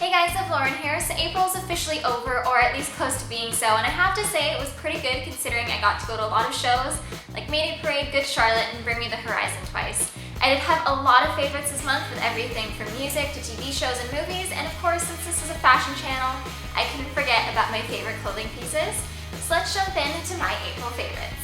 Hey guys, LivLoren here. So April is officially over, or at least close to being so, and I have to say it was pretty good considering I got to go to a lot of shows like Mayday Parade, Good Charlotte, and Bring Me the Horizon twice. I did have a lot of favorites this month with everything from music to TV shows and movies, and of course, since this is a fashion channel, I couldn't forget about my favorite clothing pieces. So let's jump into my April favorites.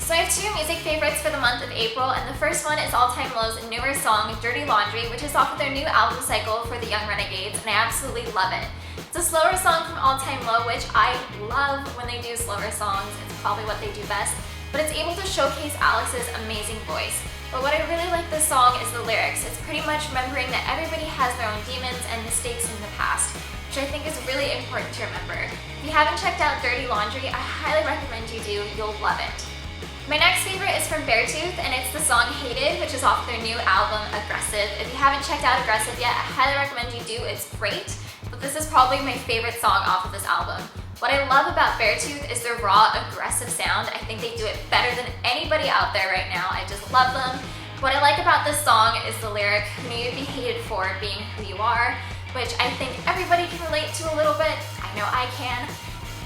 So I have two music favorites for the month of April, and the first one is All Time Low's newer song, Dirty Laundry, which is off of their new album cycle for the Young Renegades, and I absolutely love it. It's a slower song from All Time Low, which I love when they do slower songs. It's probably what they do best, but it's able to showcase Alex's amazing voice. But what I really like this song is the lyrics. It's pretty much remembering that everybody has their own demons and mistakes in the past, which I think is really important to remember. If you haven't checked out Dirty Laundry, I highly recommend you do. You'll love it. My next favorite is from Beartooth, and it's the song Hated, which is off their new album, Aggressive. If you haven't checked out Aggressive yet, I highly recommend you do. It's great, but this is probably my favorite song off of this album. What I love about Beartooth is their raw, aggressive sound. I think they do it better than anybody out there right now. I just love them. What I like about this song is the lyric, "Who knew you'd be hated for being who you are," which I think everybody can relate to a little bit. I know I can.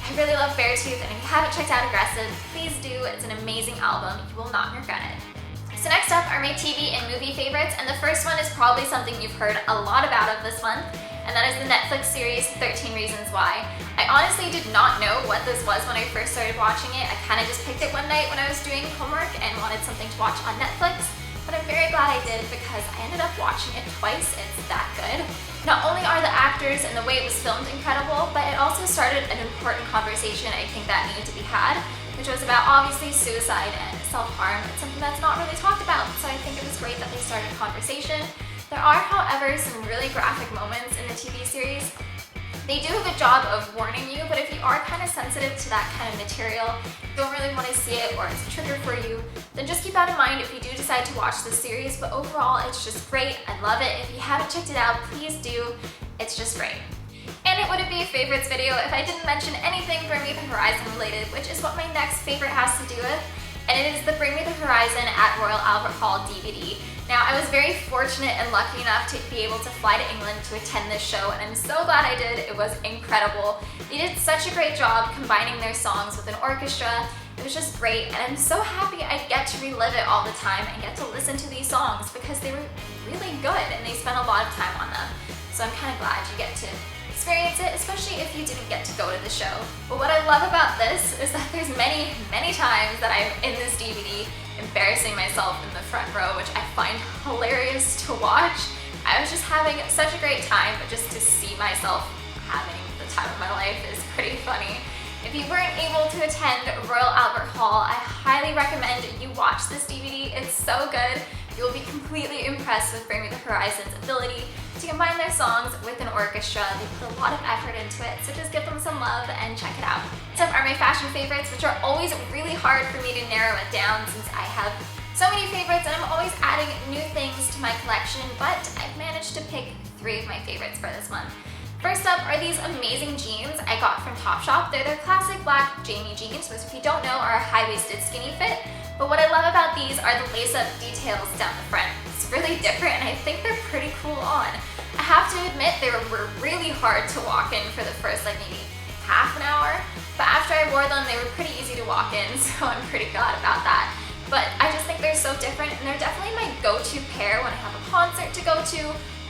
I really love Beartooth, and if you haven't checked out Aggressive, please do. It's an amazing album. You will not regret it. So next up are my TV and movie favorites, and the first one is probably something you've heard a lot about of this month, and that is the Netflix series 13 Reasons Why. I honestly did not know what this was when I first started watching it. I kind of just picked it one night when I was doing homework and wanted something to watch on Netflix, but I'm very glad I did because I ended up watching it twice. It's that good. Not only are the actors and the way it was filmed incredible, but it also started an important conversation I think that needed to be had, which was about obviously suicide and self-harm. It's something that's not really talked about, so I think it was great that they started a conversation. There are, however, some really graphic moments in the TV series. They do a good job of warning you, but if you are kind of sensitive to that kind of material, don't really want to see it, or it's a trigger for you, then just keep that in mind if you do decide to watch this series. But overall, it's just great. I love it. If you haven't checked it out, please do. It's just great. And it wouldn't be a favorites video if I didn't mention anything Bring Me the Horizon related, which is what my next favorite has to do with, and it is the Bring Me the Horizon at Royal Albert Hall DVD. Now, I was very fortunate and lucky enough to be able to fly to England to attend this show, and I'm so glad I did. It was incredible. They did such a great job combining their songs with an orchestra. It was just great, and I'm so happy I get to relive it all the time and get to listen to these songs because they were really good and they spent a lot of time on them. So I'm kind of glad you get to experience it, especially if you didn't get to go to the show. But what I love about this is that there's many, many times that I'm in this DVD embarrassing myself in the front row, which I find hilarious to watch. I was just having such a great time, but just to see myself having the time of my life is pretty funny. If you weren't able to attend Royal Albert Hall, I highly recommend you watch this DVD. It's so good. You'll be completely impressed with Bring Me the Horizon's ability to combine their songs with an orchestra. They put a lot of effort into it, so just give them some love and check it out. Next up are my fashion favorites, which are always really hard for me to narrow it down since I have so many favorites and I'm always adding new things to my collection, but I've managed to pick 3 of my favorites for this month. First up are these amazing jeans I got from Topshop. They're their classic black Jamie jeans, which if you don't know are a high-waisted skinny fit. But what I love about these are the lace-up details down the front. It's really different and I think they're pretty cool on. I have to admit they were really hard to walk in for the first maybe half an hour, but after I wore them they were pretty easy to walk in, so I'm pretty glad about that. But I just think they're so different, and they're definitely my go-to pair when I have a concert to go to,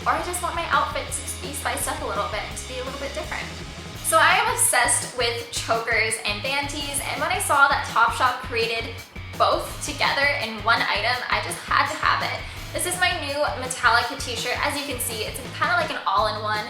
or I just want my outfit to be spiced up a little bit and to be a little bit different. So I am obsessed with chokers and banties, and when I saw that Topshop created both together in one item, I just had to have it. This is my new Metallica t-shirt. As you can see, it's kind of like an all-in-one.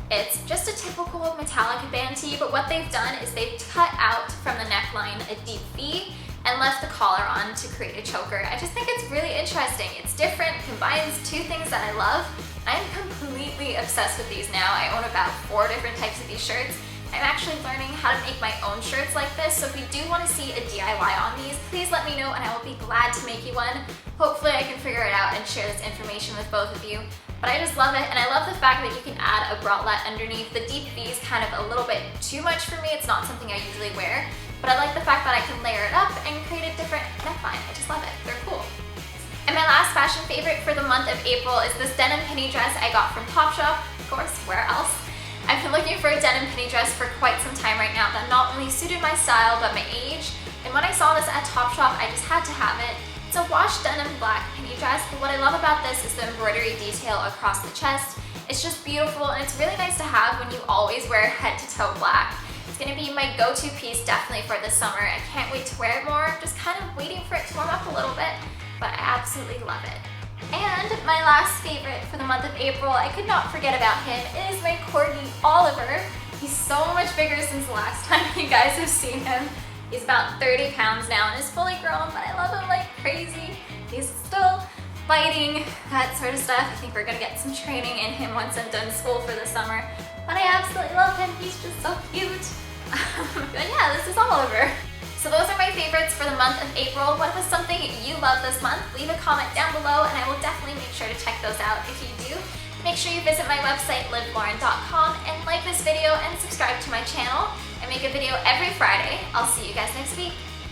It's just a typical Metallica band tee, but what they've done is they've cut out from the neckline a deep V and left the collar on to create a choker. I just think it's really interesting. It's different, combines 2 things that I love. I'm completely obsessed with these now. I own about 4 different types of these shirts. I'm actually learning how to make my own shirts like this, so if you do want to see a DIY on these, please let me know and I will be glad to make you one. Hopefully I can figure it out and share this information with both of you. But I just love it, and I love the fact that you can add a bralette underneath. The deep V is kind of a little bit too much for me. It's not something I usually wear, but I like the fact that I can layer it up and create a different neckline. I just love it. They're cool. And my last fashion favorite for the month of April is this denim penny dress I got from Topshop. Of course, where else? looking for a denim penny dress for quite some time right now that not only suited my style but my age, and when I saw this at Topshop, I just had to have it. It's a washed denim black penny dress, but what I love about this is the embroidery detail across the chest. It's just beautiful, and it's really nice to have when you always wear head to toe black. It's gonna be my go-to piece definitely for this summer. I can't wait to wear it more. I'm just kind of waiting for it to warm up a little bit, but I absolutely love it. And my last favorite for the month of April, I could not forget about him, is my corgi Oliver. He's so much bigger since the last time you guys have seen him. He's about 30 pounds now and is fully grown, but I love him like crazy. He's still biting, that sort of stuff. I think we're gonna get some training in him once I'm done school for the summer. But I absolutely love him, he's just so cute. But yeah, this is Oliver. So those are my favorites for the month of April. What was something you love this month? Leave a comment down below and I will definitely make sure to check those out. If you do, make sure you visit my website livloren.com and like this video and subscribe to my channel. I make a video every Friday. I'll see you guys next week.